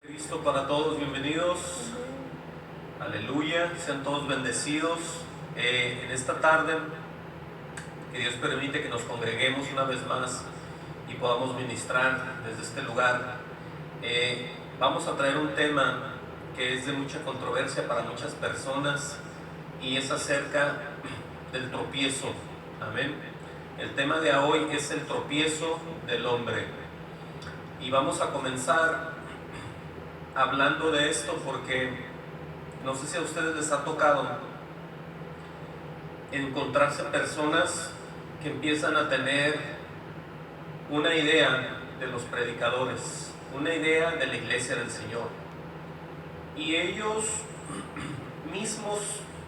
Cristo para todos, bienvenidos, aleluya, sean todos bendecidos en esta tarde, que Dios permite que nos congreguemos una vez más y podamos ministrar desde este lugar. Vamos a traer un tema que es de mucha controversia para muchas personas y es acerca del tropiezo, amén. El tema de hoy es el tropiezo del hombre y vamos a comenzar hablando de esto porque no sé si a ustedes les ha tocado encontrarse personas que empiezan a tener una idea de los predicadores, una idea de la iglesia del Señor, y ellos mismos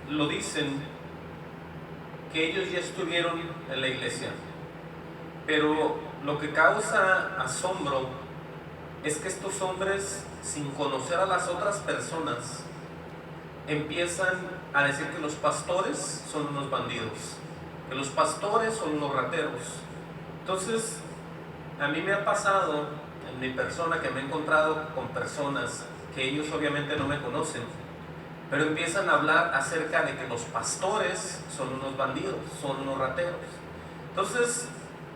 lo dicen, que ellos ya estuvieron en la iglesia, pero lo que causa asombro es que estos hombres, sin conocer a las otras personas, empiezan a decir que los pastores son unos bandidos, que los pastores son unos rateros. Entonces, a mí me ha pasado en mi persona que me he encontrado con personas que ellos obviamente no me conocen, pero empiezan a hablar acerca de que los pastores son unos bandidos, son unos rateros. Entonces,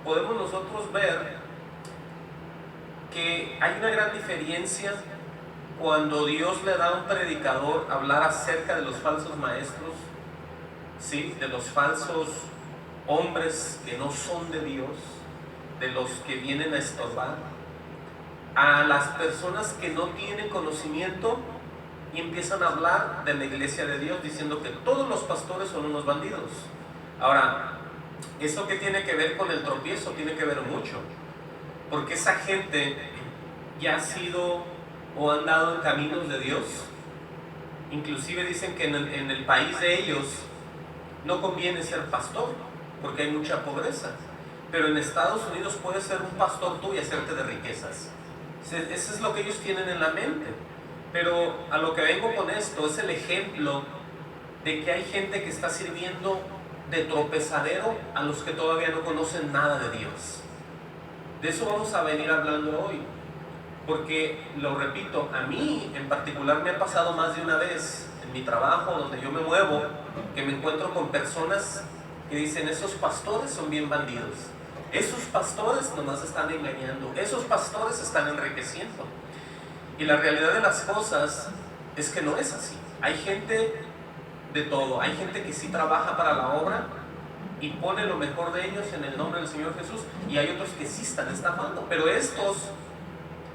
podemos nosotros ver que hay una gran diferencia cuando Dios le da a un predicador hablar acerca de los falsos maestros, ¿sí? De los falsos hombres que no son de Dios, de los que vienen a estorbar, a las personas que no tienen conocimiento y empiezan a hablar de la iglesia de Dios diciendo que todos los pastores son unos bandidos. Ahora, ¿eso qué tiene que ver con el tropiezo? Tiene que ver mucho, porque esa gente ya ha sido o han dado en caminos de Dios. Inclusive dicen que en el país de ellos no conviene ser pastor porque hay mucha pobreza, pero en Estados Unidos puedes ser un pastor tú y hacerte de riquezas. Eso es lo que ellos tienen en la mente. Pero a lo que vengo con esto es el ejemplo de que hay gente que está sirviendo de tropezadero a los que todavía no conocen nada de Dios. De eso vamos a venir hablando hoy, porque, lo repito, a mí en particular me ha pasado más de una vez en mi trabajo, donde yo me muevo, que me encuentro con personas que dicen: esos pastores son bien bandidos, esos pastores nomás están engañando, esos pastores están enriqueciendo. Y la realidad de las cosas es que no es así. Hay gente de todo, hay gente que sí trabaja para la obra y pone lo mejor de ellos en el nombre del Señor Jesús, y hay otros que sí están estafando, pero estos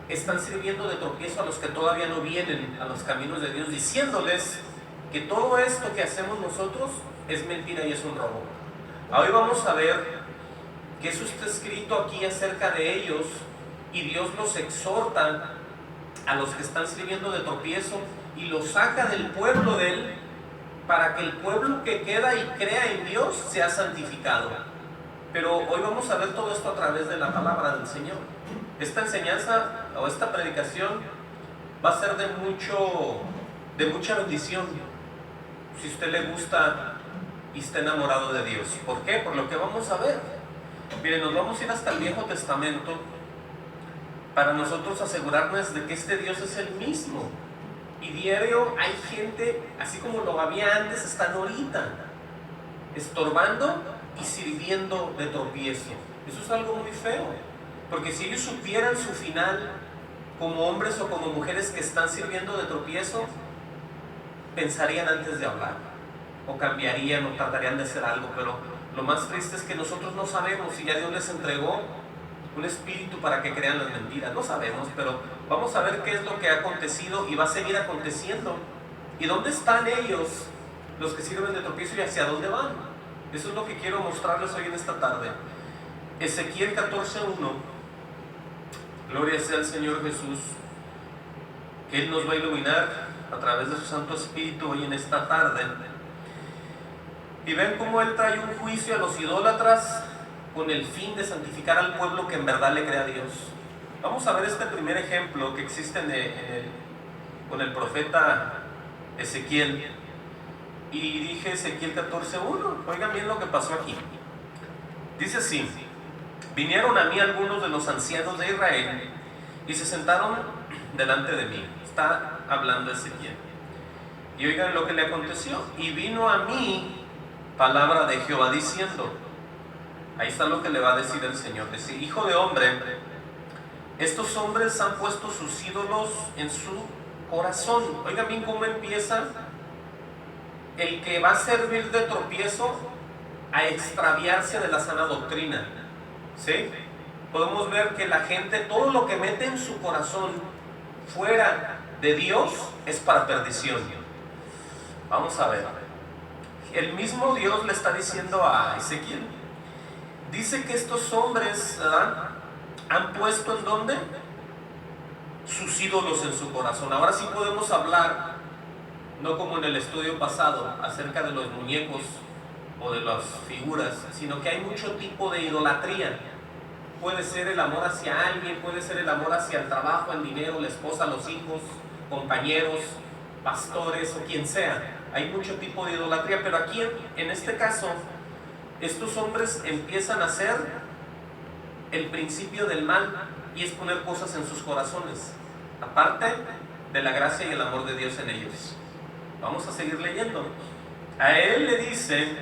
están sirviendo de tropiezo a los que todavía no vienen a los caminos de Dios, diciéndoles que todo esto que hacemos nosotros es mentira y es un robo. Hoy vamos a ver que eso está escrito aquí acerca de ellos, y Dios los exhorta a los que están sirviendo de tropiezo y los saca del pueblo de Él, para que el pueblo que queda y crea en Dios sea santificado. Pero hoy vamos a ver todo esto a través de la palabra del Señor. Esta enseñanza o esta predicación va a ser de mucha bendición si a usted le gusta y está enamorado de Dios. ¿Por qué? Por lo que vamos a ver. Miren, nos vamos a ir hasta el Viejo Testamento para nosotros asegurarnos de que este Dios es el mismo. Y diario hay gente, así como lo había antes, están ahorita estorbando y sirviendo de tropiezo. Eso es algo muy feo, porque si ellos supieran su final como hombres o como mujeres que están sirviendo de tropiezo, pensarían antes de hablar, o cambiarían, o tratarían de hacer algo. Pero lo más triste es que nosotros no sabemos si ya Dios les entregó un espíritu para que crean las mentiras. No sabemos, pero vamos a ver qué es lo que ha acontecido y va a seguir aconteciendo, y dónde están ellos, los que sirven de tropiezo, y hacia dónde van. Eso es lo que quiero mostrarles hoy en esta tarde. Ezequiel 14:1. Gloria sea al Señor Jesús, que Él nos va a iluminar a través de su Santo Espíritu hoy en esta tarde. Y ven cómo Él trae un juicio a los idólatras con el fin de santificar al pueblo que en verdad le cree a Dios. Vamos a ver este primer ejemplo que existe con el profeta Ezequiel. Y dije Ezequiel 14:1. Oigan bien lo que pasó aquí. Dice así: vinieron a mí algunos de los ancianos de Israel y se sentaron delante de mí. Está hablando Ezequiel. Y oigan lo que le aconteció. Y vino a mí palabra de Jehová diciendo, ahí está lo que le va a decir el Señor. Dice, hijo de hombre, estos hombres han puesto sus ídolos en su corazón. Oigan bien cómo empieza el que va a servir de tropiezo a extraviarse de la sana doctrina. ¿Sí? Podemos ver que la gente, todo lo que mete en su corazón fuera de Dios es para perdición. Vamos a ver. El mismo Dios le está diciendo a Ezequiel. Dice que estos hombres, ¿verdad?, han puesto ¿en dónde? Sus ídolos en su corazón. Ahora sí podemos hablar, no como en el estudio pasado, acerca de los muñecos o de las figuras, sino que hay mucho tipo de idolatría. Puede ser el amor hacia alguien, puede ser el amor hacia el trabajo, el dinero, la esposa, los hijos, compañeros, pastores o quien sea. Hay mucho tipo de idolatría, pero aquí en este caso, estos hombres empiezan a hacer el principio del mal, y es poner cosas en sus corazones, aparte de la gracia y el amor de Dios en ellos. Vamos a seguir leyendo. A él le dice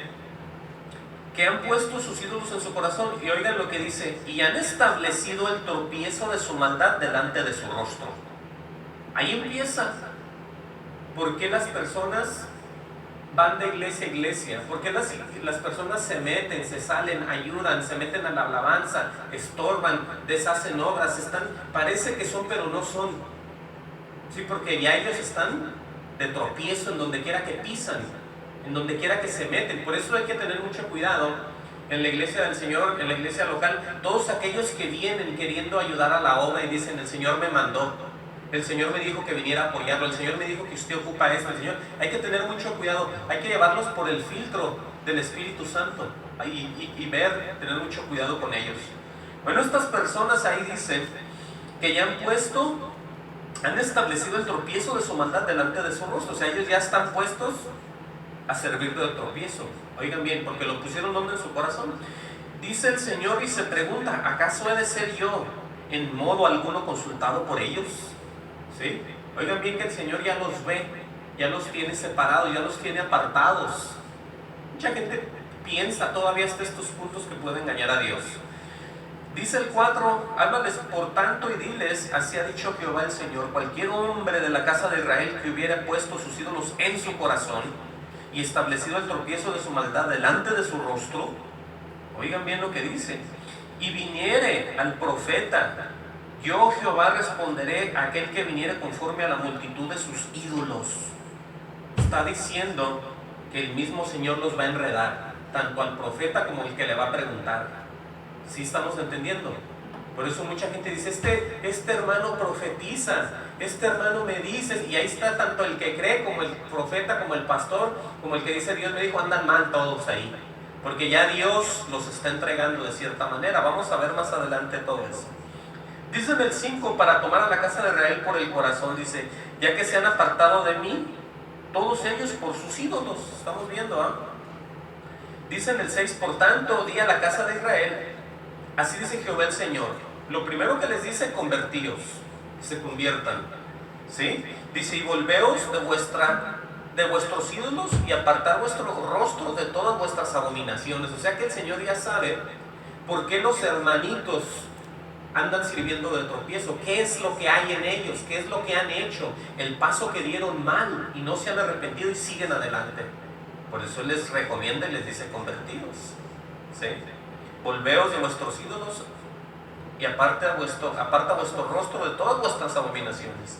que han puesto sus ídolos en su corazón, y oigan lo que dice, y han establecido el tropiezo de su maldad delante de su rostro. Ahí empieza. ¿Por qué las personas van de iglesia a iglesia? ¿Por qué las personas se meten, se salen, ayudan, se meten a la alabanza, estorban, deshacen obras, parece que son pero no son? Sí, porque ya ellos están de tropiezo en donde quiera que pisan, en donde quiera que se meten. Por eso hay que tener mucho cuidado en la iglesia del Señor, en la iglesia local. Todos aquellos que vienen queriendo ayudar a la obra y dicen, el Señor me mandó, el Señor me dijo que viniera a apoyarlo, el Señor me dijo que usted ocupa esto, el Señor, hay que tener mucho cuidado, hay que llevarlos por el filtro del Espíritu Santo y ver, tener mucho cuidado con ellos. Bueno, estas personas ahí dicen que ya han establecido el tropiezo de su maldad delante de su rostro. O sea, ellos ya están puestos a servir de tropiezo. Oigan bien, porque lo pusieron donde en su corazón. Dice el Señor y se pregunta, ¿acaso he de ser yo en modo alguno consultado por ellos? ¿Sí? Oigan bien que el Señor ya los ve, ya los tiene separados, ya los tiene apartados. Mucha gente piensa todavía hasta estos puntos que puede engañar a Dios. Dice el 4, háblales por tanto y diles, así ha dicho Jehová el Señor, cualquier hombre de la casa de Israel que hubiera puesto sus ídolos en su corazón y establecido el tropiezo de su maldad delante de su rostro, oigan bien lo que dice, y viniere al profeta, yo Jehová responderé a aquel que viniere conforme a la multitud de sus ídolos. Está diciendo que el mismo Señor los va a enredar, tanto al profeta como el que le va a preguntar. ¿Sí estamos entendiendo? Por eso mucha gente dice, este hermano profetiza, este hermano me dice, y ahí está tanto el que cree como el profeta, como el pastor, como el que dice Dios me dijo, andan mal todos ahí, porque ya Dios los está entregando de cierta manera. Vamos a ver más adelante todo eso. Dice en el 5, para tomar a la casa de Israel por el corazón, dice, ya que se han apartado de mí, todos ellos por sus ídolos. Estamos viendo, ¿ah? Dice en el 6, por tanto, di a la casa de Israel, así dice Jehová el Señor. Lo primero que les dice, convertíos, se conviertan, ¿sí? Dice, y volveos de vuestros ídolos y apartar vuestro rostro de todas vuestras abominaciones. O sea que el Señor ya sabe por qué los hermanitos andan sirviendo de tropiezo, qué es lo que hay en ellos, qué es lo que han hecho, el paso que dieron mal y no se han arrepentido y siguen adelante. Por eso Él les recomienda y les dice, convertidos, ¿sí? Volveos de vuestros ídolos y aparta vuestro rostro de todas vuestras abominaciones.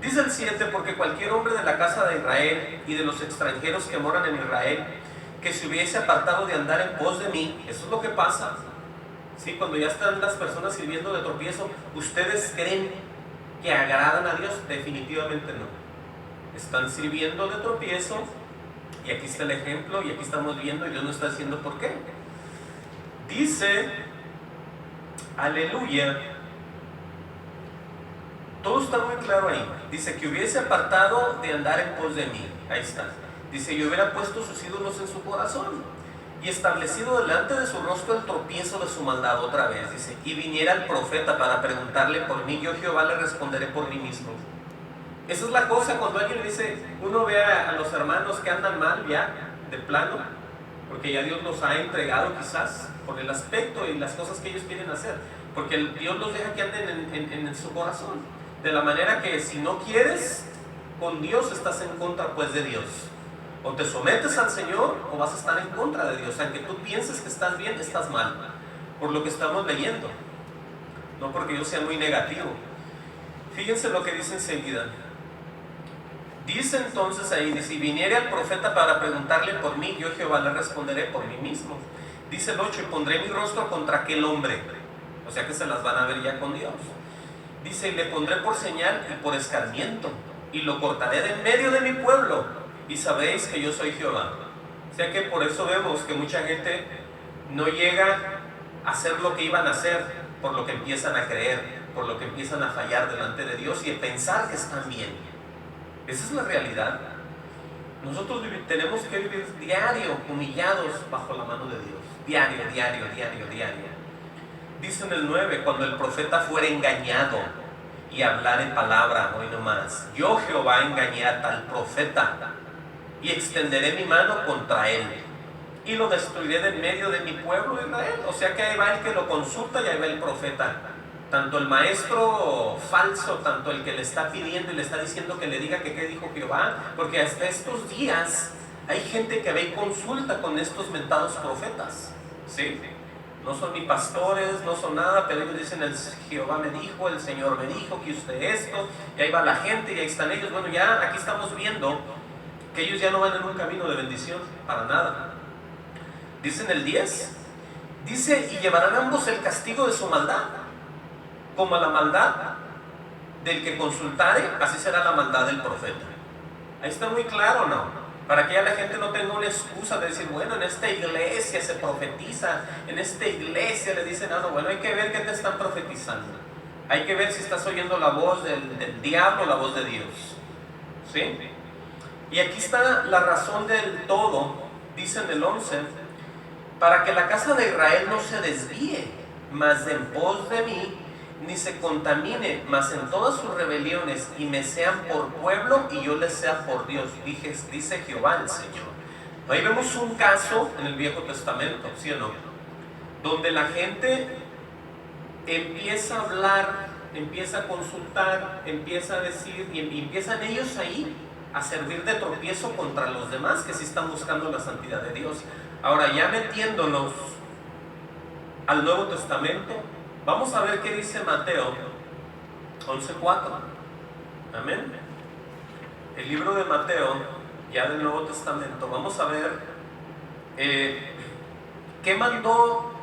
Dice el 7, porque cualquier hombre de la casa de Israel y de los extranjeros que moran en Israel, que se hubiese apartado de andar en pos de mí, eso es lo que pasa. ¿Sí? Cuando ya están las personas sirviendo de tropiezo, ¿ustedes creen que agradan a Dios? Definitivamente no. Están sirviendo de tropiezo, y aquí está el ejemplo, y aquí estamos viendo, y Dios nos está diciendo por qué. Dice, aleluya, todo está muy claro ahí. Dice que hubiese apartado de andar en pos de mí. Ahí está. Dice, yo hubiera puesto sus ídolos en su corazón y establecido delante de su rostro el tropiezo de su maldad otra vez, dice, y viniera el profeta para preguntarle por mí, yo Jehová le responderé por mí mismo. Esa es la cosa cuando alguien le dice, uno ve a los hermanos que andan mal ya, de plano, porque ya Dios los ha entregado quizás por el aspecto y las cosas que ellos quieren hacer, porque Dios los deja que anden en su corazón, de la manera que si no quieres, con Dios estás en contra pues de Dios. O te sometes al Señor o vas a estar en contra de Dios. Aunque tú pienses que estás bien, estás mal. Por lo que estamos leyendo. No porque yo sea muy negativo. Fíjense lo que dice enseguida. Dice entonces ahí, dice, si viniere al profeta para preguntarle por mí, yo Jehová le responderé por mí mismo. Dice el 8, y pondré mi rostro contra aquel hombre. O sea que se las van a ver ya con Dios. Dice, y le pondré por señal y por escarmiento, y lo cortaré de en medio de mi pueblo. Y sabréis que yo soy Jehová. O sea que por eso vemos que mucha gente no llega a hacer lo que iban a hacer, por lo que empiezan a creer, por lo que empiezan a fallar delante de Dios y a pensar que están bien. Esa es la realidad. Nosotros tenemos que vivir diario humillados bajo la mano de Dios. Diario. Dice en el 9, cuando el profeta fuera engañado y hablare palabra, hoy nomás, yo Jehová engañé a tal profeta y extenderé mi mano contra él y lo destruiré de en medio de mi pueblo Israel. O sea que ahí va el que lo consulta y ahí va el profeta, tanto el maestro falso, tanto el que le está pidiendo y le está diciendo que le diga que qué dijo Jehová, porque hasta estos días hay gente que ve y consulta con estos mentados profetas, ¿sí? No son ni pastores, no son nada, pero ellos dicen, el Jehová me dijo, el Señor me dijo que usted esto, y ahí va la gente y ahí están ellos. Bueno, ya aquí estamos viendo que ellos ya no van en un camino de bendición, para nada. Dice en el 10, dice, y llevarán ambos el castigo de su maldad, como la maldad del que consultare, así será la maldad del profeta. Ahí está muy claro, ¿no? Para que ya la gente no tenga una excusa de decir, bueno, en esta iglesia se profetiza, en esta iglesia le dicen, no, bueno, hay que ver qué te están profetizando. Hay que ver si estás oyendo la voz del diablo o la voz de Dios. ¿Sí? Y aquí está la razón del todo, dice en el 11, para que la casa de Israel no se desvíe, mas en pos de mí, ni se contamine, mas en todas sus rebeliones, y me sean por pueblo, y yo les sea por Dios, dice Jehová el Señor. Ahí vemos un caso en el Viejo Testamento, ¿sí o no? Donde la gente empieza a hablar, empieza a consultar, empieza a decir, y empiezan ellos ahí a servir de tropiezo contra los demás que sí están buscando la santidad de Dios. Ahora, ya metiéndonos al Nuevo Testamento, vamos a ver qué dice Mateo 11:4. Amén. El libro de Mateo, ya del Nuevo Testamento, vamos a ver qué mandó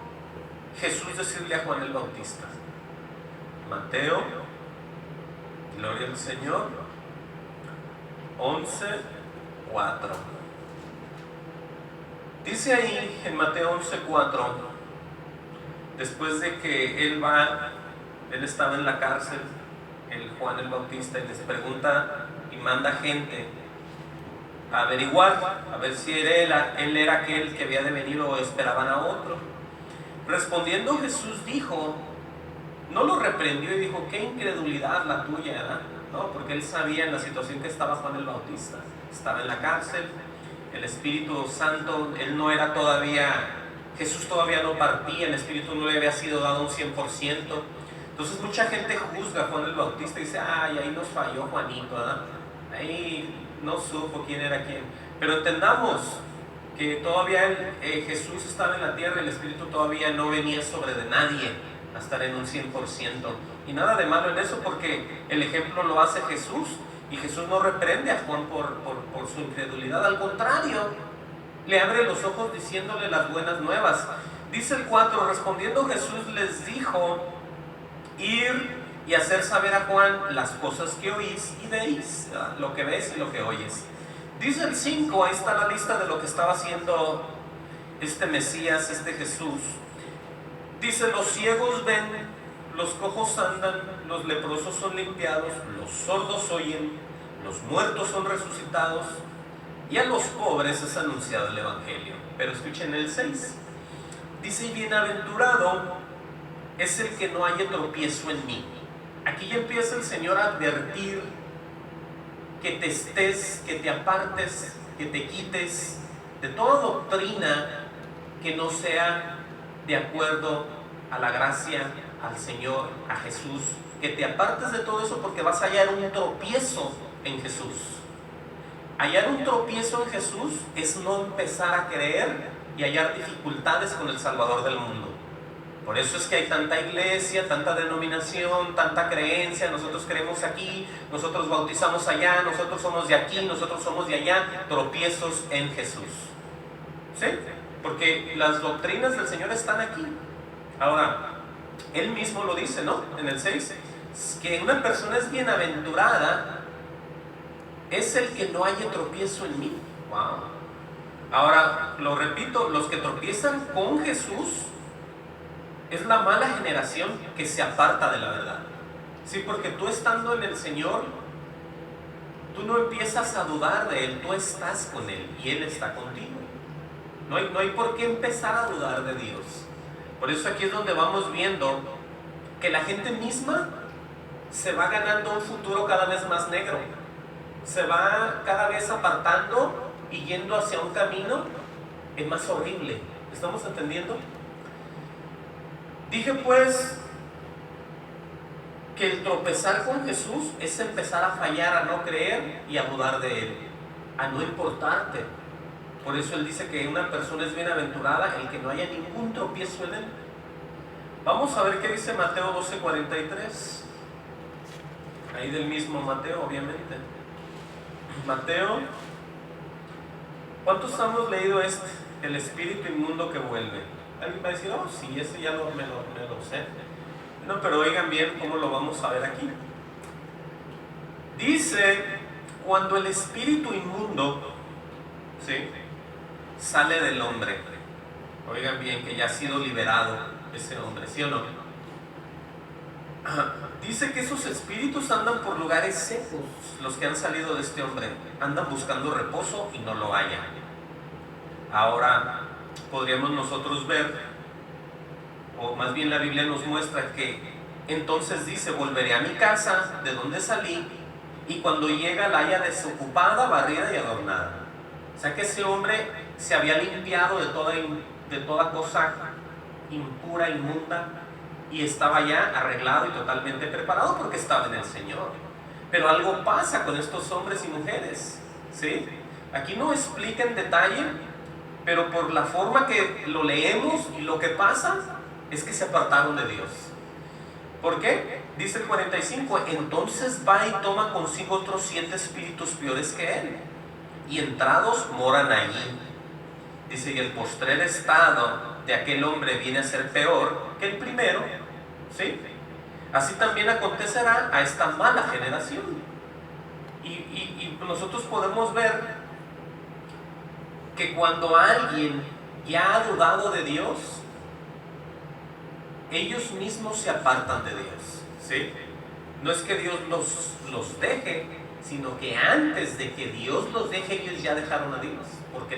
Jesús decirle a Juan el Bautista. Mateo, gloria al Señor, 11:4. Dice ahí en Mateo 11:4, después de que él estaba en la cárcel, el Juan el Bautista, y les pregunta y manda gente a averiguar, a ver si él era aquel que había de venir o esperaban a otro. Respondiendo Jesús dijo, no lo reprendió y dijo, qué incredulidad la tuya, ¿verdad? No, porque él sabía en la situación que estaba Juan el Bautista, estaba en la cárcel, el Espíritu Santo, él no era todavía, Jesús todavía no partía, el Espíritu no le había sido dado un 100%. Entonces mucha gente juzga a Juan el Bautista y dice, ay, ahí nos falló Juanito, ¿verdad? Ahí no supo quién era quién. Pero entendamos que todavía Jesús estaba en la tierra, el Espíritu todavía no venía sobre de nadie a estar en un 100%. Y nada de malo en eso, porque el ejemplo lo hace Jesús, y Jesús no reprende a Juan por su incredulidad, al contrario, le abre los ojos diciéndole las buenas nuevas. Dice el 4, respondiendo Jesús les dijo, ir y hacer saber a Juan las cosas que oís y veis, ¿verdad? Lo que ves y lo que oyes. Dice el 5, ahí está la lista de lo que estaba haciendo este Mesías, este Jesús. Dice, los ciegos ven, los cojos andan, los leprosos son limpiados, los sordos oyen, los muertos son resucitados, y a los pobres es anunciado el Evangelio. Pero escuchen el 6. Dice, y bienaventurado es el que no haya tropiezo en mí. Aquí ya empieza el Señor a advertir que te estés, que te apartes, que te quites de toda doctrina que no sea de acuerdo a la gracia, al Señor, a Jesús. Que te apartes de todo eso porque vas a hallar un tropiezo en Jesús. Hallar un tropiezo en Jesús es no empezar a creer y hallar dificultades con el Salvador del mundo. Por eso es que hay tanta iglesia, tanta denominación, tanta creencia. Nosotros creemos aquí, nosotros bautizamos allá, nosotros somos de aquí, nosotros somos de allá. Tropiezos en Jesús. ¿Sí? Porque las doctrinas del Señor están aquí. Ahora, Él mismo lo dice, ¿no? En el 6, que una persona es bienaventurada, es el que no haya tropiezo en mí. Wow. Ahora, lo repito, los que tropiezan con Jesús es la mala generación que se aparta de la verdad. Sí, porque tú estando en el Señor, tú no empiezas a dudar de Él, tú estás con Él y Él está contigo. No hay por qué empezar a dudar de Dios. Por eso aquí es donde vamos viendo que la gente misma se va ganando un futuro cada vez más negro. Se va cada vez apartando y yendo hacia un camino más horrible. ¿Estamos entendiendo? Dije pues que el tropezar con Jesús es empezar a fallar, a no creer y a dudar de Él, a no importarte. Por eso Él dice que una persona es bienaventurada el que no haya ningún tropiezo en Él. Vamos a ver qué dice Mateo 12:43. Ahí del mismo Mateo, obviamente. Mateo, ¿cuántos hemos leído el espíritu inmundo que vuelve? Alguien va a decir, oh, sí, ese ya me lo sé. No, pero oigan bien cómo lo vamos a ver aquí. Dice, cuando el espíritu inmundo, ¿sí?, sale del hombre. Oigan bien, que ya ha sido liberado ese hombre, ¿sí o no? Dice que esos espíritus andan por lugares secos, los que han salido de este hombre. Andan buscando reposo y no lo hallan. Ahora, podríamos nosotros ver, o más bien la Biblia nos muestra que entonces dice, volveré a mi casa de donde salí, y cuando llega la haya desocupada, barrida y adornada. O sea que ese hombre se había limpiado de toda cosa impura, inmunda, y estaba ya arreglado y totalmente preparado porque estaba en el Señor. Pero algo pasa con estos hombres y mujeres, ¿sí? Aquí no explica en detalle, pero por la forma que lo leemos y lo que pasa es que se apartaron de Dios. ¿Por qué? Dice el 45, entonces va y toma consigo otros 7 espíritus peores que él, y entrados moran allí. Dice, y el postrer estado de aquel hombre viene a ser peor que el primero, ¿sí? Así también acontecerá a esta mala generación. Y nosotros podemos ver que cuando alguien ya ha dudado de Dios, ellos mismos se apartan de Dios, ¿sí? No es que Dios los deje, sino que antes de que Dios los deje, ellos ya dejaron a Dios, porque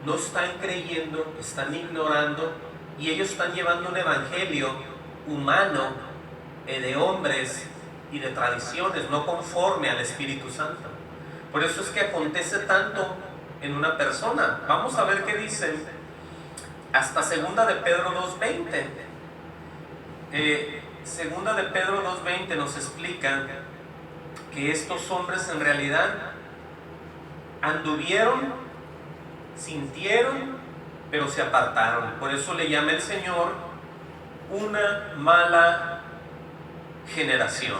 no están creyendo, están ignorando, y ellos están llevando un evangelio humano, de hombres y de tradiciones, no conforme al Espíritu Santo. Por eso es que acontece tanto en una persona. Vamos a ver qué dice hasta segunda de Pedro 2:20. Segunda de Pedro 2:20 nos explica que estos hombres en realidad anduvieron, sintieron, pero se apartaron. Por eso le llama el Señor una mala generación.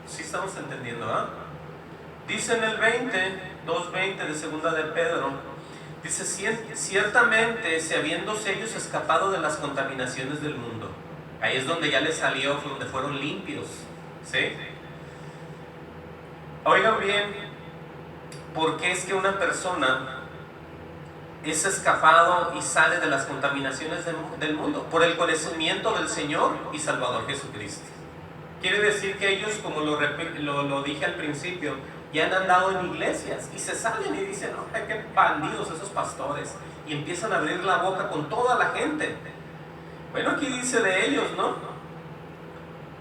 ¿Sí estamos entendiendo? Dice en el 2:20 de segunda de Pedro, dice, ciertamente si habiéndose ellos escapado de las contaminaciones del mundo, ahí es donde ya les salió, donde fueron limpios, ¿sí? Oigan bien, ¿por qué es que una persona es escapado y sale de las contaminaciones del mundo? Por el conocimiento del Señor y Salvador Jesucristo. Quiere decir que ellos, como lo dije al principio, ya han andado en iglesias y se salen y dicen, no, qué bandidos esos pastores, y empiezan a abrir la boca con toda la gente. Bueno, aquí dice de ellos, ¿no?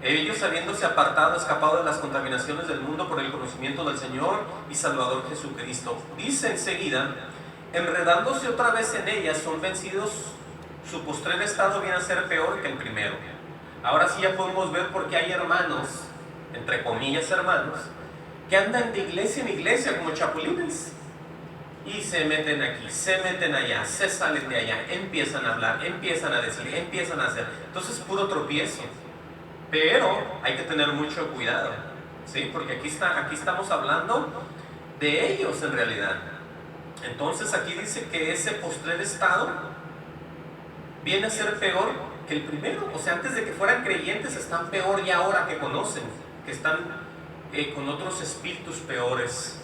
Ellos, habiéndose apartado, escapado de las contaminaciones del mundo por el conocimiento del Señor y Salvador Jesucristo. Dice enseguida, enredándose otra vez en ellas, son vencidos, su postrer estado viene a ser peor que el primero. Ahora sí ya podemos ver por qué hay hermanos, entre comillas hermanos, que andan de iglesia en iglesia como chapulines. Y se meten aquí, se meten allá, se salen de allá, empiezan a hablar, empiezan a decir, empiezan a hacer. Entonces puro tropiezo. Pero hay que tener mucho cuidado, ¿sí? Porque aquí estamos hablando de ellos en realidad. Entonces aquí dice que ese postrer estado viene a ser peor que el primero. O sea, antes de que fueran creyentes están peor ya ahora que conocen, que están con otros espíritus peores.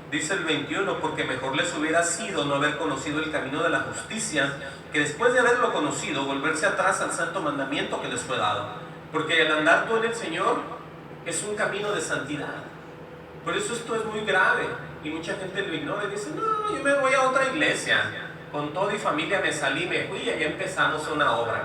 Dice el 21, porque mejor les hubiera sido no haber conocido el camino de la justicia, que después de haberlo conocido, volverse atrás al santo mandamiento que les fue dado. Porque el andar tú en el Señor es un camino de santidad. Por eso esto es muy grave y mucha gente lo ignora y dice, no, yo me voy a otra iglesia, con todo y familia me salí, me fui y ya empezamos una obra.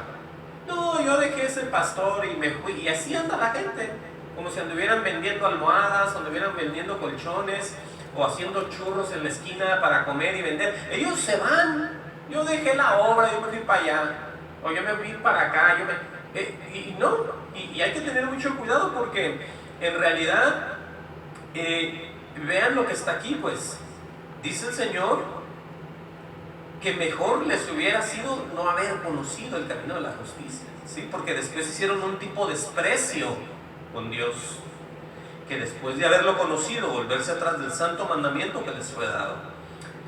No, yo dejé ese pastor y me fui. Y así anda la gente, como si anduvieran vendiendo almohadas, anduvieran vendiendo colchones o haciendo churros en la esquina para comer y vender. Ellos se van. Yo dejé la obra, yo me fui para allá, o yo me fui para acá, y hay que tener mucho cuidado porque en realidad vean lo que está aquí, pues dice el Señor que mejor les hubiera sido no haber conocido el camino de la justicia, ¿sí? Porque después hicieron un tipo de desprecio con Dios, que después de haberlo conocido volverse atrás del santo mandamiento que les fue dado.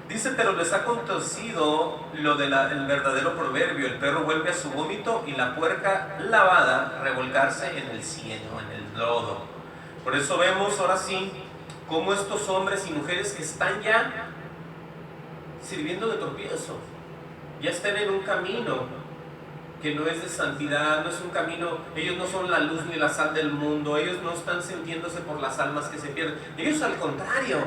Dice, pero les ha acontecido lo del verdadero proverbio, el perro vuelve a su vómito y la puerca lavada revolcarse en el cieno, en el lodo. Por eso vemos ahora sí cómo estos hombres y mujeres que están ya sirviendo de tropiezo, ya están en un camino que no es de santidad, no es un camino, ellos no son la luz ni la sal del mundo, ellos no están sintiéndose por las almas que se pierden, ellos al contrario,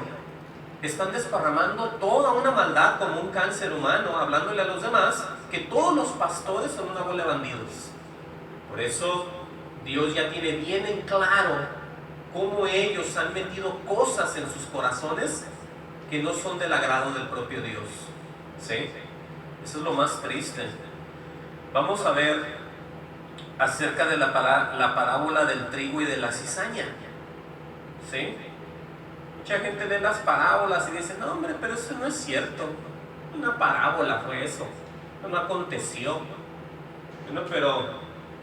están desparramando toda una maldad como un cáncer humano, hablándole a los demás que todos los pastores son una bola de bandidos. Por eso Dios ya tiene bien en claro cómo ellos han metido cosas en sus corazones que no son del agrado del propio Dios, ¿sí? Eso es lo más triste. Vamos a ver acerca de la parábola del trigo y de la cizaña, ¿sí? Mucha gente lee las parábolas y dice, no hombre, pero eso no es cierto, una parábola fue eso, no aconteció. Bueno, pero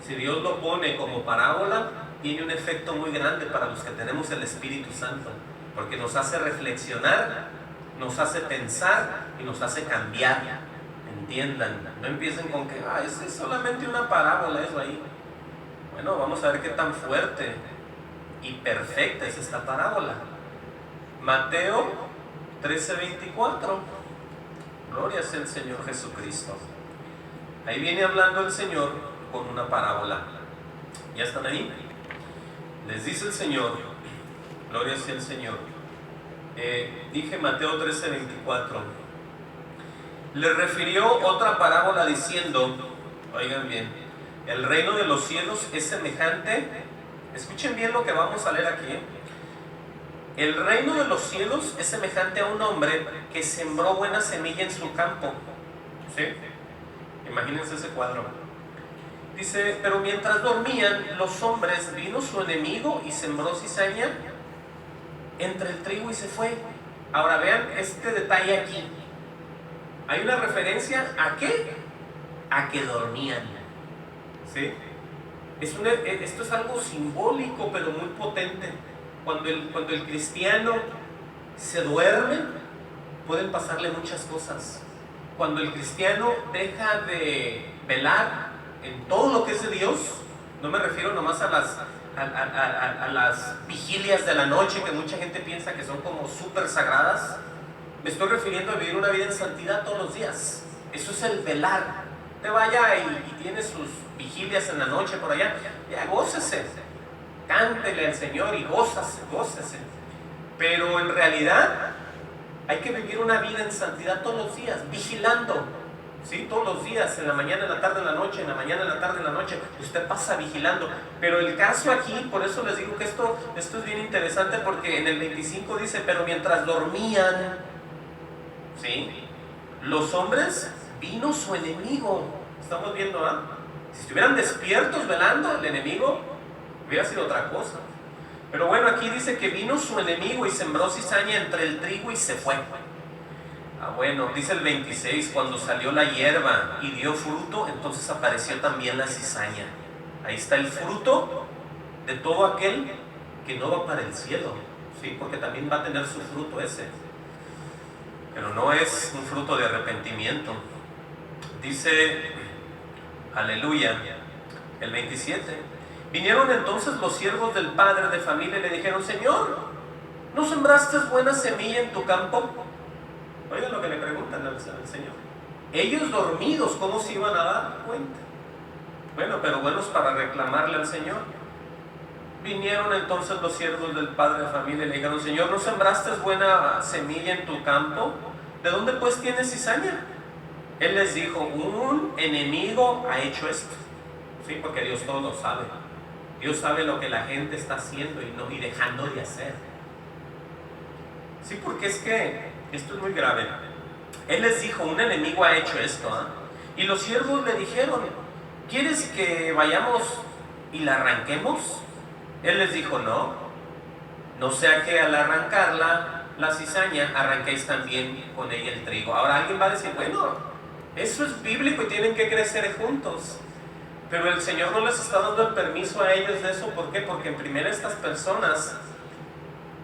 si Dios lo pone como parábola, tiene un efecto muy grande para los que tenemos el Espíritu Santo, porque nos hace reflexionar, nos hace pensar y nos hace cambiar. Entiendan, no empiecen con que es solamente una parábola eso ahí. Bueno, vamos a ver qué tan fuerte y perfecta es esta parábola. Mateo 13:24. Gloria sea el Señor Jesucristo. Ahí viene hablando el Señor con una parábola. ¿Ya están ahí? Les dice el Señor, gloria sea el Señor. Dije Mateo 13:24. Le refirió otra parábola diciendo, oigan bien, el reino de los cielos es semejante, escuchen bien lo que vamos a leer aquí, El reino de los cielos es semejante a un hombre que sembró buena semilla en su campo, ¿sí? Imagínense ese cuadro. Dice, pero mientras dormían los hombres, vino su enemigo y sembró cizaña entre el trigo y se fue. Ahora vean este detalle aquí. Hay una referencia ¿a qué? A que dormían, ¿sí? Esto es algo simbólico pero muy potente. Cuando el cristiano se duerme, pueden pasarle muchas cosas. Cuando el cristiano deja de velar en todo lo que es de Dios, no me refiero nomás a las vigilias de la noche que mucha gente piensa que son como súper sagradas. Me estoy refiriendo a vivir una vida en santidad todos los días. Eso es el velar. Te vaya y tiene sus vigilias en la noche por allá, ya gócese. cántele al Señor y gózase, gózase. Pero en realidad hay que vivir una vida en santidad todos los días, vigilando, ¿sí? Todos los días, en la mañana, en la tarde, en la noche, en la mañana, en la tarde, en la noche, usted pasa vigilando. Pero el caso aquí, por eso les digo que esto es bien interesante, porque en el 25 dice, pero mientras dormían, ¿sí?, los hombres, vino su enemigo. Estamos viendo, ¿ah? Si estuvieran despiertos velando, el enemigo hubiera sido otra cosa. Pero bueno, aquí dice que vino su enemigo y sembró cizaña entre el trigo y se fue. Bueno, dice el 26, cuando salió la hierba y dio fruto, entonces apareció también la cizaña. Ahí está el fruto de todo aquel que no va para el cielo, ¿sí? Porque también va a tener su fruto ese, pero no es un fruto de arrepentimiento. Dice, aleluya, el 27, vinieron entonces los siervos del padre de familia y le dijeron, Señor, ¿no sembraste buena semilla en tu campo? Oigan lo que le preguntan al Señor. Ellos dormidos, ¿cómo se iban a dar cuenta? Bueno, pero buenos para reclamarle al Señor. Vinieron entonces los siervos del padre de familia y le dijeron, Señor, ¿no sembraste buena semilla en tu campo? ¿De dónde pues tienes cizaña? Él les dijo, un enemigo ha hecho esto. Sí, porque Dios todo lo sabe. Dios sabe lo que la gente está haciendo y dejando de hacer. Sí, porque es que esto es muy grave. Él les dijo, un enemigo ha hecho esto, ¿eh? Y los siervos le dijeron, ¿quieres que vayamos y la arranquemos? Él les dijo, no sea que al arrancarla, la cizaña, arranquéis también con ella el trigo. Ahora alguien va a decir, bueno, eso es bíblico y tienen que crecer juntos. Pero el Señor no les está dando el permiso a ellos de eso. ¿Por qué? Porque en primera estas personas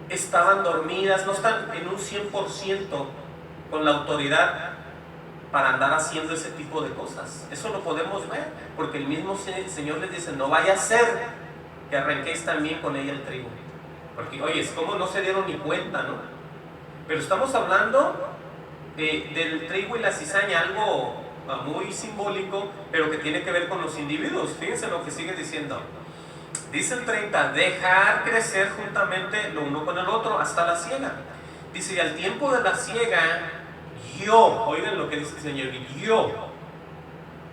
estaban dormidas, no están en un 100% con la autoridad para andar haciendo ese tipo de cosas. Eso lo podemos ver, porque el mismo Señor les dice, no vaya a ser que arranquéis también con ella el trigo. Porque, oye, es como no se dieron ni cuenta, ¿no? Pero estamos hablando del trigo y la cizaña, algo muy simbólico, pero que tiene que ver con los individuos. Fíjense lo que sigue diciendo. Dice el 30, dejar crecer juntamente lo uno con el otro hasta la siega. Dice, y al tiempo de la siega, yo, oigan lo que dice el Señor, yo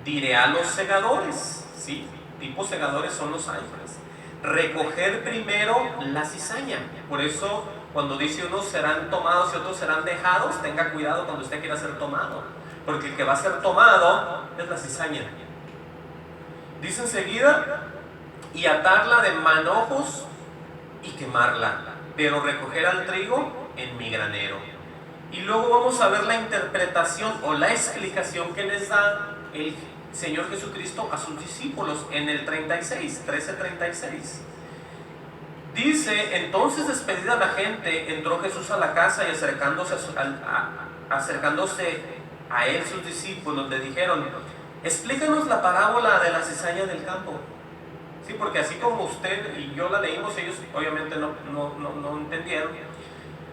diré a los segadores, ¿sí? Tipo segadores son los ángeles, recoger primero la cizaña. Por eso, cuando dice unos serán tomados y otros serán dejados, tenga cuidado cuando usted quiera ser tomado, porque el que va a ser tomado es la cizaña. Dice enseguida, y atarla de manojos y quemarla, pero recoger al trigo en mi granero. Y luego vamos a ver la interpretación o la explicación que les da el Señor Jesucristo a sus discípulos en el 36, 13:36. Dice, entonces despedida la gente, entró Jesús a la casa y acercándose a él sus discípulos le dijeron, explícanos la parábola de la cizaña del campo. Sí, porque así como usted y yo la leímos, ellos obviamente no entendieron.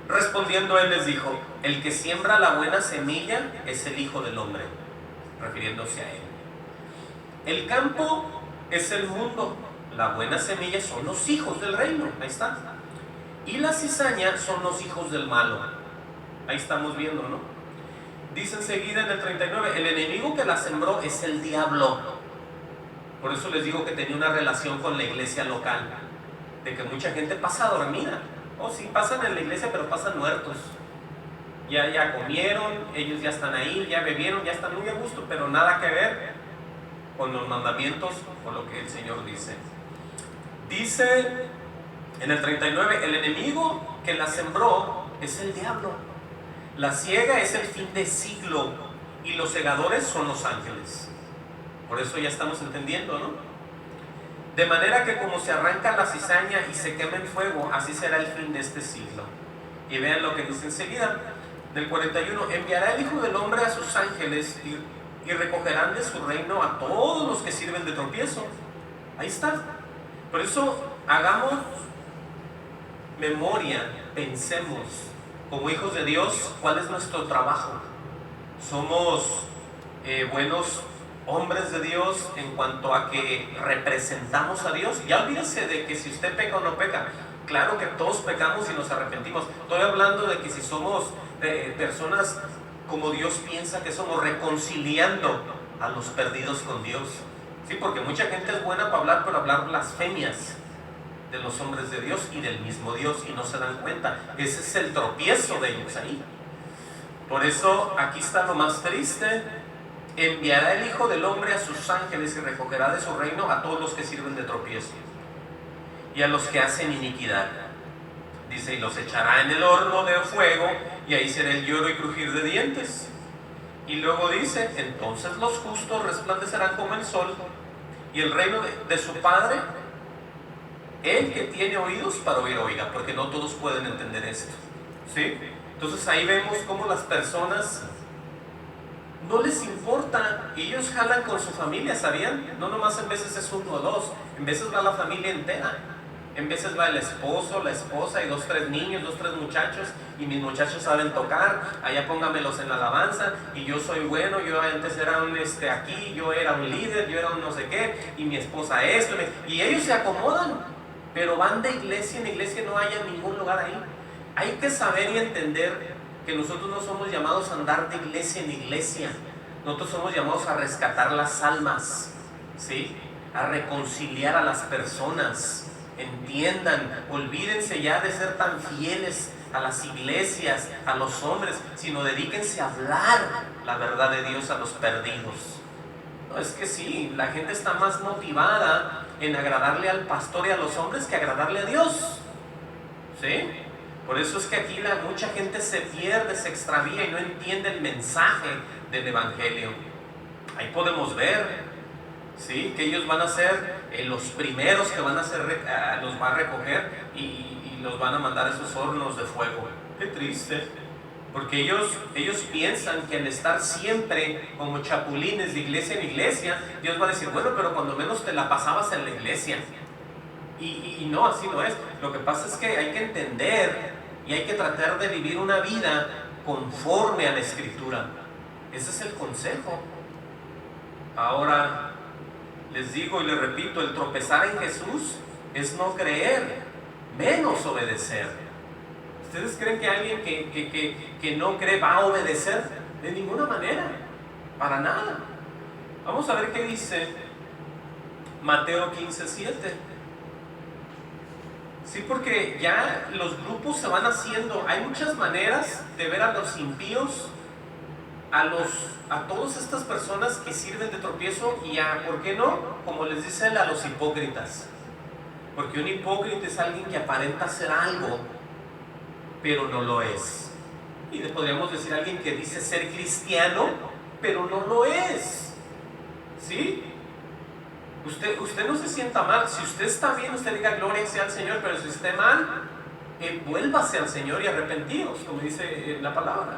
Respondiendo él les dijo, el que siembra la buena semilla es el Hijo del Hombre, refiriéndose a él. El campo es el mundo, la buena semilla son los hijos del reino, ahí está. Y la cizaña son los hijos del malo. Ahí estamos viendo, ¿no? Dice enseguida en el 39, el enemigo que la sembró es el diablo. Por eso les digo que tenía una relación con la iglesia local, de que mucha gente pasa dormida. Sí, pasan en la iglesia, pero pasan muertos. Ya comieron, ellos ya están ahí, ya bebieron, ya están muy a gusto, pero nada que ver con los mandamientos o lo que el Señor dice. Dice en el 39, el enemigo que la sembró es el diablo. La siega es el fin de siglo y los segadores son los ángeles. Por eso ya estamos entendiendo, ¿no? De manera que como se arranca la cizaña y se quema en fuego, así será el fin de este siglo. Y vean lo que dice enseguida, del 41, enviará el Hijo del Hombre a sus ángeles y recogerán de su reino a todos los que sirven de tropiezo. Ahí está. Por eso hagamos memoria, pensemos, como hijos de Dios, ¿cuál es nuestro trabajo? ¿Somos buenos hombres de Dios en cuanto a que representamos a Dios. Ya olvídese de que si usted peca o no peca. Claro que todos pecamos y nos arrepentimos. Estoy hablando de que si somos personas como Dios piensa que somos, reconciliando a los perdidos con Dios. Sí, porque mucha gente es buena para hablar, pero hablar blasfemias de los hombres de Dios y del mismo Dios, y no se dan cuenta. Ese es el tropiezo de ellos ahí. Por eso aquí está lo más triste: enviará el Hijo del Hombre a sus ángeles y recogerá de su reino a todos los que sirven de tropiezo y a los que hacen iniquidad. Dice, y los echará en el horno de fuego, y ahí será el lloro y crujir de dientes. Y luego dice, entonces los justos resplandecerán como el sol, y el reino de su Padre, el que tiene oídos para oír, oiga, porque no todos pueden entender esto, ¿sí? Entonces ahí vemos cómo las personas no les importa, y ellos jalan con su familia, ¿sabían? No nomás en veces es uno o dos, en veces va la familia entera. En veces va el esposo, la esposa y 2, 3 niños, 2, 3 muchachos, y mis muchachos saben tocar, allá póngamelos en la alabanza, y yo soy bueno, yo antes era un aquí, yo era un líder, yo era un no sé qué, y mi esposa esto, y ellos se acomodan, pero van de iglesia en iglesia, no hay ningún lugar ahí. Hay que saber y entender que nosotros no somos llamados a andar de iglesia en iglesia, nosotros somos llamados a rescatar las almas, ¿sí? A reconciliar a las personas. Entiendan, olvídense ya de ser tan fieles a las iglesias, a los hombres, sino dedíquense a hablar la verdad de Dios a los perdidos. No, es que sí, la gente está más motivada en agradarle al pastor y a los hombres que agradarle a Dios, ¿sí? Por eso es que aquí mucha gente se pierde, se extravía y no entiende el mensaje del evangelio. Ahí podemos ver, ¿sí?, que ellos van a ser los primeros que van a ser, los va a recoger y los van a mandar a esos hornos de fuego. Qué triste, porque ellos piensan que al estar siempre como chapulines de iglesia en iglesia, Dios va a decir, bueno, pero cuando menos te la pasabas en la iglesia. Y no, así no es. Lo que pasa es que hay que entender y hay que tratar de vivir una vida conforme a la Escritura. Ese es el consejo. Ahora les digo y les repito, el tropezar en Jesús es no creer, menos obedecer. ¿Ustedes creen que alguien que no cree va a obedecer? De ninguna manera, para nada. Vamos a ver qué dice Mateo 15:7. Sí, porque ya los grupos se van haciendo. Hay muchas maneras de ver a los impíos, a todas estas personas que sirven de tropiezo, y ¿por qué no? Como les dice él, a los hipócritas. Porque un hipócrita es alguien que aparenta ser algo, pero no lo es. Y le podríamos decir alguien que dice ser cristiano, pero no lo es. ¿Sí? Usted no se sienta mal. Si usted está bien, usted diga gloria sea al Señor, pero si esté mal, vuélvase al Señor y arrepentidos, como dice la palabra.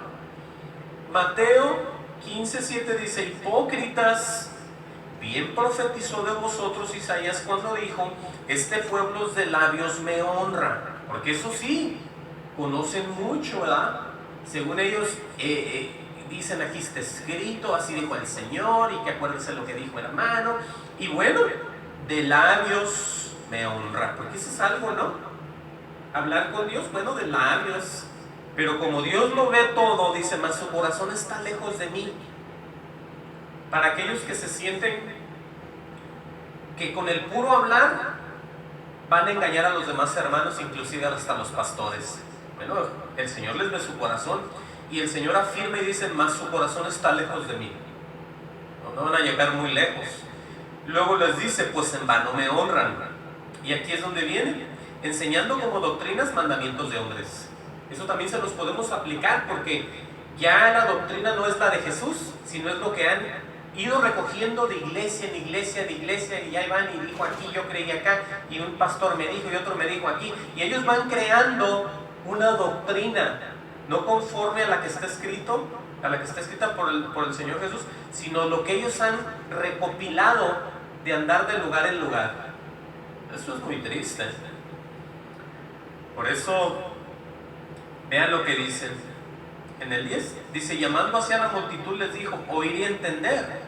Mateo 15:7 dice, hipócritas, bien profetizó de vosotros Isaías cuando dijo, este pueblo de labios me honra. Porque eso sí, conocen mucho, ¿verdad? Según ellos, dicen aquí está escrito, así dijo el Señor, y que acuérdense lo que dijo el hermano. Y bueno, de labios me honra, porque eso es algo, ¿no? Hablar con Dios, bueno, de labios. Pero como Dios lo ve todo, dice, mas su corazón está lejos de mí. Para aquellos que se sienten que con el puro hablar van a engañar a los demás hermanos, inclusive hasta los pastores. Bueno, el Señor les ve su corazón, y el Señor afirma y dice, mas su corazón está lejos de mí. No van a llegar muy lejos. Luego les dice, pues en vano me honran. Y aquí es donde viene, enseñando como doctrinas mandamientos de hombres. Eso también se los podemos aplicar, porque ya la doctrina no es la de Jesús, sino es lo que han ido recogiendo de iglesia en iglesia, de iglesia, y ahí van y dijo aquí, yo creí acá, y un pastor me dijo y otro me dijo aquí, y ellos van creando una doctrina, no conforme a la que está escrito, a la que está escrita por el Señor Jesús, sino lo que ellos han recopilado de andar de lugar en lugar. Eso es muy triste. Por eso, vean lo que dicen en el 10. Dice, llamando hacia la multitud les dijo, oír y entender.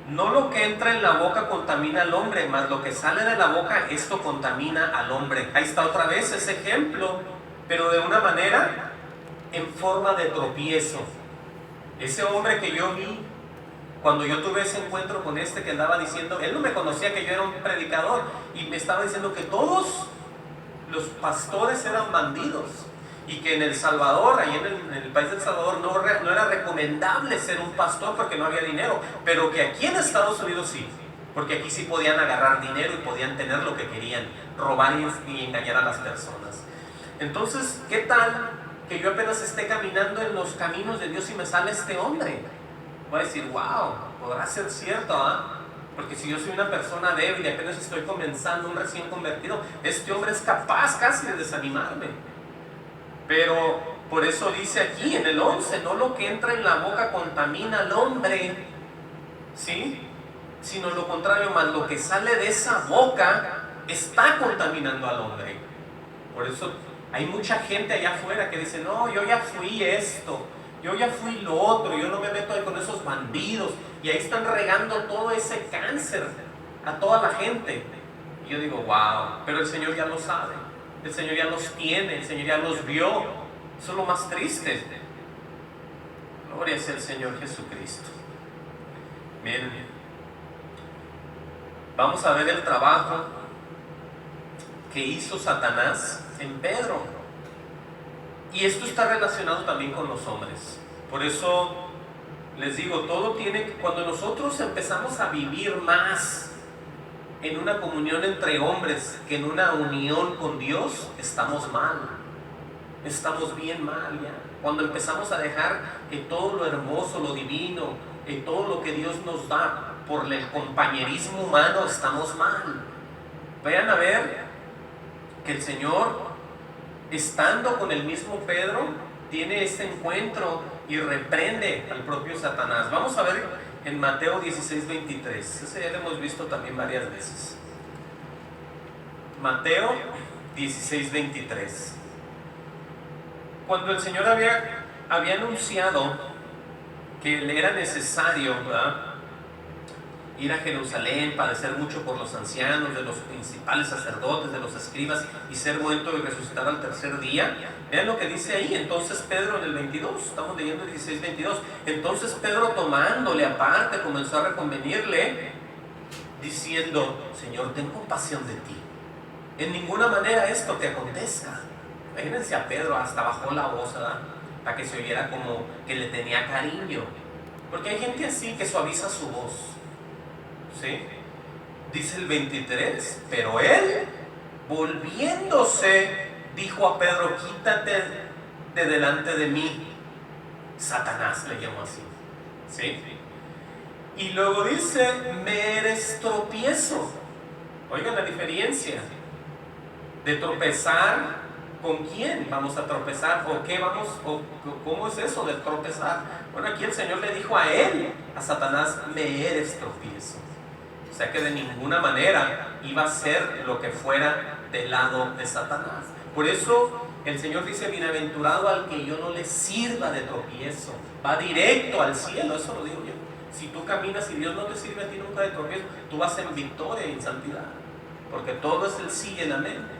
no lo que entra en la boca contamina al hombre, mas lo que sale de la boca, esto contamina al hombre. Ahí está otra vez ese ejemplo, pero de una manera en forma de tropiezo. Ese hombre que yo vi cuando yo tuve ese encuentro con este que andaba diciendo, él no me conocía que yo era un predicador, y me estaba diciendo que todos los pastores eran bandidos, y que en El Salvador, ahí en el país del Salvador, no era recomendable ser un pastor porque no había dinero, pero que aquí en Estados Unidos sí, porque aquí sí podían agarrar dinero y podían tener lo que querían, robar y engañar a las personas. Entonces, ¿qué tal que yo apenas esté caminando en los caminos de Dios y me sale este hombre? Voy a decir, wow, podrá ser cierto, ¿ah? Porque si yo soy una persona débil y apenas estoy comenzando, un recién convertido, este hombre es capaz casi de desanimarme. Pero por eso dice aquí en el 11, no lo que entra en la boca contamina al hombre, ¿sí? Sino lo contrario, más lo que sale de esa boca está contaminando al hombre. Por eso hay mucha gente allá afuera que dice, no, yo ya fui esto, yo ya fui lo otro, yo no me meto ahí con esos bandidos, y ahí están regando todo ese cáncer a toda la gente. Y yo digo, wow, pero el Señor ya lo sabe, el Señor ya los tiene, el Señor ya los vio. Eso es lo más triste. Gloria sea el Señor Jesucristo. Miren, vamos a ver el trabajo que hizo Satanás en Pedro. Y esto está relacionado también con los hombres. Por eso les digo, todo tiene que, cuando nosotros empezamos a vivir más en una comunión entre hombres que en una unión con Dios, estamos mal. Estamos bien mal ya. Cuando empezamos a dejar que todo lo hermoso, lo divino, todo lo que Dios nos da por el compañerismo humano, estamos mal. Vayan a ver que el Señor, estando con el mismo Pedro, tiene este encuentro y reprende al propio Satanás. Vamos a ver en Mateo 16:23. Ese ya lo hemos visto también varias veces. Mateo 16:23. Cuando el Señor había anunciado que le era necesario, ¿verdad?, ir a Jerusalén, padecer mucho por los ancianos, de los principales sacerdotes, de los escribas, y ser muerto y resucitar al tercer día. Vean lo que dice ahí. Entonces Pedro, en el 22, estamos leyendo el 16:22. Entonces Pedro, tomándole aparte, comenzó a reconvenirle, diciendo, Señor, ten compasión de ti. En ninguna manera esto te acontezca. Imagínense a Pedro, hasta bajó la voz, ¿verdad?, para que se oyera como que le tenía cariño. Porque hay gente así que suaviza su voz, ¿sí? Dice el 23, pero él, volviéndose, dijo a Pedro, quítate de delante de mí, Satanás, le llamó así, ¿sí? Y luego dice, me eres tropiezo. Oigan la diferencia de tropezar. ¿Con quién vamos a tropezar? ¿O qué vamos? ¿O cómo es eso de tropezar? Bueno, aquí el Señor le dijo a él, a Satanás, me eres tropiezo. O sea que de ninguna manera iba a ser lo que fuera del lado de Satanás. Por eso el Señor dice, bienaventurado al que yo no le sirva de tropiezo. Va directo al cielo, eso lo digo yo. Si tú caminas y Dios no te sirve a ti nunca de tropiezo, tú vas en victoria y en santidad. Porque todo es el sí y el amén.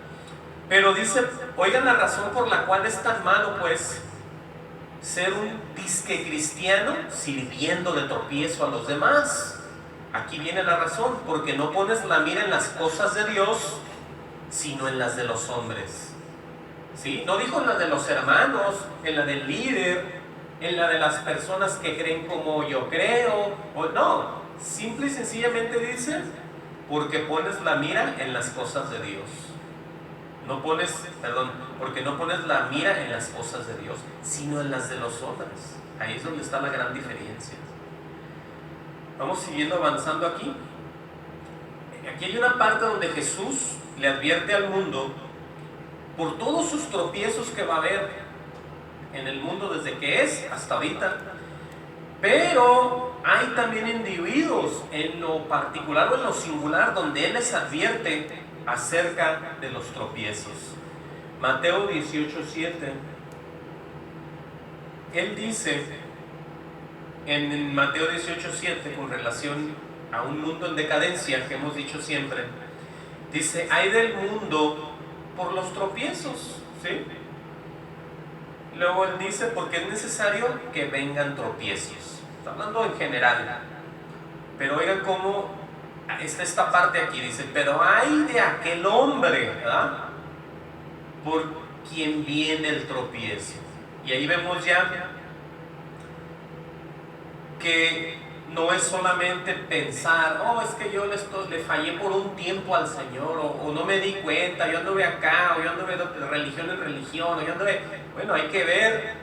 Pero dice, oigan la razón por la cual es tan malo, pues, ser un disque cristiano sirviendo de tropiezo a los demás. Aquí viene la razón, porque no pones la mira en las cosas de Dios, sino en las de los hombres. ¿Sí? No dijo en la de los hermanos, en la del líder, en la de las personas que creen como yo creo, o no, simple y sencillamente dice, porque pones la mira en las cosas de Dios. Porque no pones la mira en las cosas de Dios, sino en las de los hombres. Ahí es donde está la gran diferencia. Vamos siguiendo avanzando aquí. Aquí hay una parte donde Jesús le advierte al mundo por todos sus tropiezos que va a haber en el mundo desde que es hasta ahorita. Pero hay también individuos en lo particular o en lo singular donde Él les advierte acerca de los tropiezos. Mateo 18:7. Él dice en Mateo 18:7, con relación a un mundo en decadencia, que hemos dicho siempre. Dice, hay del mundo por los tropiezos, ¿sí? Luego él dice, porque es necesario que vengan tropiezos. Está hablando en general. Pero oigan cómo está esta parte aquí, dice, pero hay de aquel hombre, ¿verdad?, por quien viene el tropiezo. Y ahí vemos ya que no es solamente pensar, oh, es que yo le fallé por un tiempo al Señor, o no me di cuenta, yo anduve acá, o yo anduve de religión en religión, o yo anduve... Bueno, hay que ver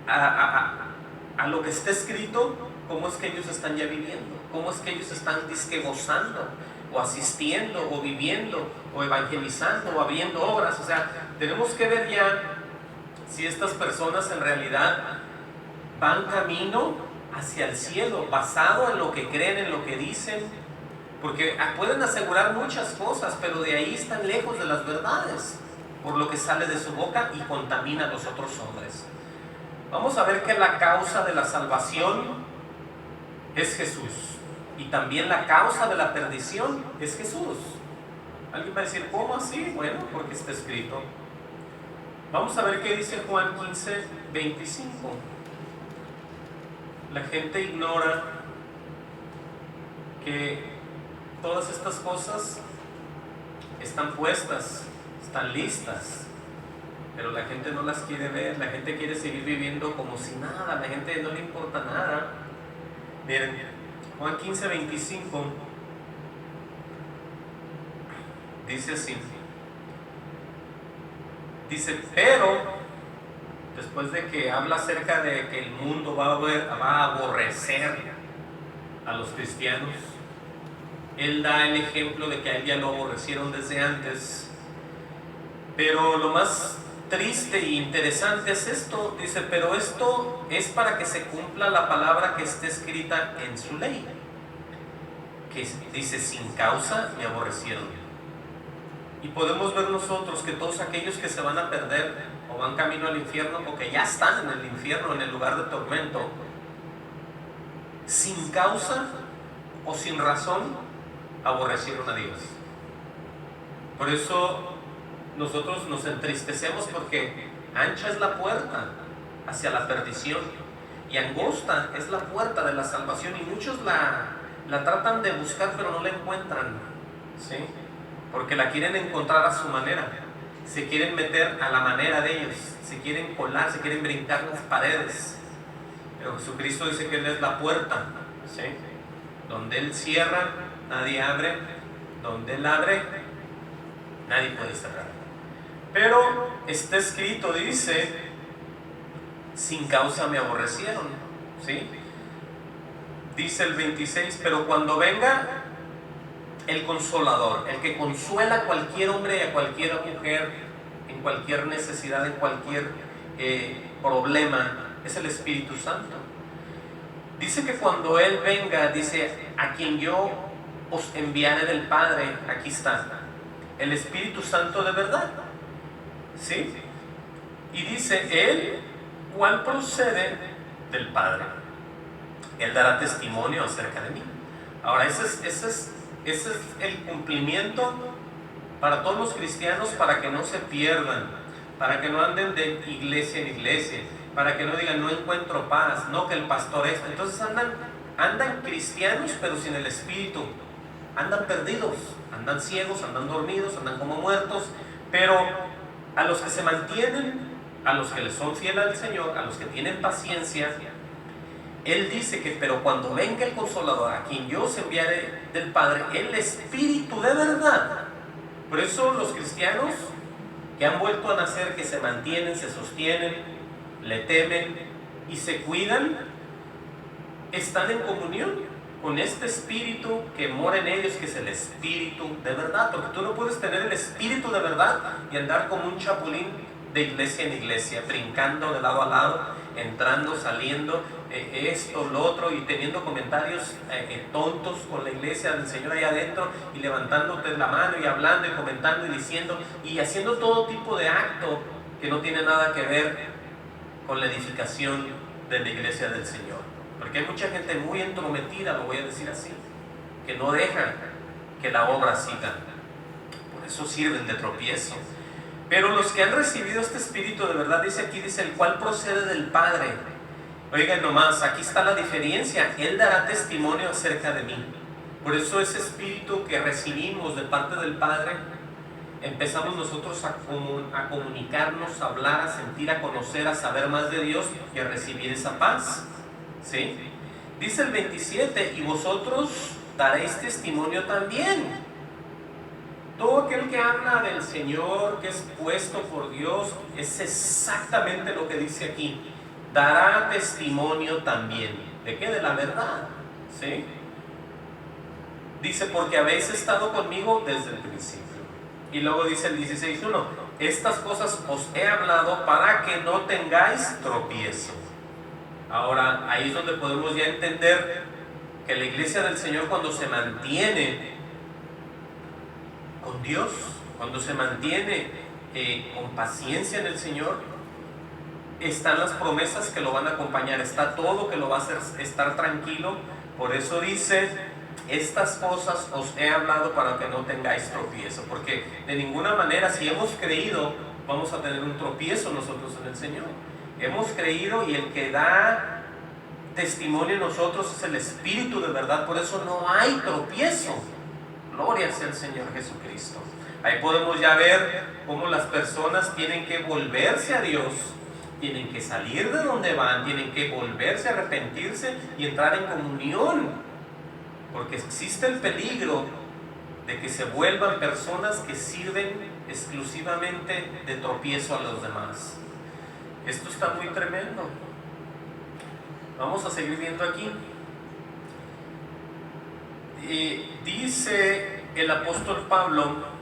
a lo que está escrito, cómo es que ellos están ya viviendo, cómo es que ellos están disque gozando, o asistiendo, o viviendo, o evangelizando, o abriendo obras. O sea, tenemos que ver ya si estas personas en realidad van camino hacia el cielo, basado en lo que creen, en lo que dicen, porque pueden asegurar muchas cosas, pero de ahí están lejos de las verdades, por lo que sale de su boca y contamina a los otros hombres. Vamos a ver que la causa de la salvación es Jesús, y también la causa de la perdición es Jesús. Alguien va a decir, ¿cómo así? Bueno, porque está escrito. Vamos a ver qué dice Juan 15:25. La gente ignora que todas estas cosas están puestas, están listas, pero la gente no las quiere ver. La gente quiere seguir viviendo como si nada, a la gente no le importa nada. Miren, Juan 15:25 dice así, dice, pero después de que habla acerca de que el mundo va a aborrecer a los cristianos, él da el ejemplo de que a él ya lo aborrecieron desde antes. Pero lo más triste e interesante es esto, dice, pero esto es para que se cumpla la palabra que está escrita en su ley, que dice, sin causa me aborrecieron. Y podemos ver nosotros que todos aquellos que se van a perder o van camino al infierno, o que ya están en el infierno, en el lugar de tormento, sin causa o sin razón, aborrecieron a Dios. Por eso nosotros nos entristecemos, porque ancha es la puerta hacia la perdición y angosta es la puerta de la salvación, y muchos la tratan de buscar pero no la encuentran, ¿sí? Porque la quieren encontrar a su manera, se quieren meter a la manera de ellos, se quieren colar, se quieren brincar las paredes. Pero Jesucristo dice que Él es la puerta, ¿sí? Donde Él cierra, nadie abre; donde Él abre, nadie puede cerrar. Pero está escrito, dice, sin causa me aborrecieron, ¿sí? Dice el 26, pero cuando venga el Consolador, el que consuela a cualquier hombre y a cualquier mujer en cualquier necesidad, en cualquier problema, es el Espíritu Santo. Dice que cuando Él venga, dice, a quien yo os enviaré del Padre, aquí está, el Espíritu Santo de verdad, ¿sí? Y dice, Él, cual procede del Padre, Él dará testimonio acerca de mí. Ahora, ese es el cumplimiento para todos los cristianos, para que no se pierdan, para que no anden de iglesia en iglesia, para que no digan, no encuentro paz, no, que el pastor es. Entonces andan cristianos pero sin el Espíritu, andan perdidos, andan ciegos, andan dormidos, andan como muertos. Pero a los que se mantienen, a los que les son fieles al Señor, a los que tienen paciencia, Él dice que, pero cuando venga el Consolador, a quien yo os enviaré del Padre, el Espíritu de verdad. Por eso los cristianos que han vuelto a nacer, que se mantienen, se sostienen, le temen y se cuidan, están en comunión con este Espíritu que mora en ellos, que es el Espíritu de verdad. Porque tú no puedes tener el Espíritu de verdad y andar como un chapulín de iglesia en iglesia, brincando de lado a lado, entrando, saliendo, esto, lo otro, y teniendo comentarios tontos con la iglesia del Señor allá adentro, y levantándote la mano y hablando y comentando y diciendo y haciendo todo tipo de acto que no tiene nada que ver con la edificación de la iglesia del Señor. Porque hay mucha gente muy entrometida, lo voy a decir así, que no deja que la obra siga. Por eso sirven de tropiezo. Pero los que han recibido este Espíritu de verdad, dice aquí, dice, el cual procede del Padre. Oigan nomás, aquí está la diferencia. Él dará testimonio acerca de mí. Por eso ese Espíritu que recibimos de parte del Padre, empezamos nosotros a comunicarnos, a hablar, a sentir, a conocer, a saber más de Dios y a recibir esa paz. ¿Sí? Dice el 27, y vosotros daréis testimonio también. Todo aquel que habla del Señor, que es puesto por Dios, es exactamente lo que dice aquí. Dará testimonio también. ¿De qué? De la verdad. ¿Sí? Dice, porque habéis estado conmigo desde el principio. Y luego dice el 16:1, estas cosas os he hablado para que no tengáis tropiezo. Ahora, ahí es donde podemos ya entender que la iglesia del Señor, cuando se mantiene con Dios, cuando se mantiene con paciencia en el Señor, están las promesas que lo van a acompañar, está todo que lo va a hacer estar tranquilo. Por eso dice, estas cosas os he hablado para que no tengáis tropiezo, porque de ninguna manera, si hemos creído, vamos a tener un tropiezo nosotros en el Señor. Hemos creído, y el que da testimonio en nosotros es el Espíritu de verdad. Por eso no hay tropiezo. Gloria sea el Señor Jesucristo. Ahí podemos ya ver cómo las personas tienen que volverse a Dios, tienen que salir de donde van, tienen que volverse a arrepentirse y entrar en comunión, porque existe el peligro de que se vuelvan personas que sirven exclusivamente de tropiezo a los demás. Esto está muy tremendo. Vamos a seguir viendo aquí. Dice el apóstol Pablo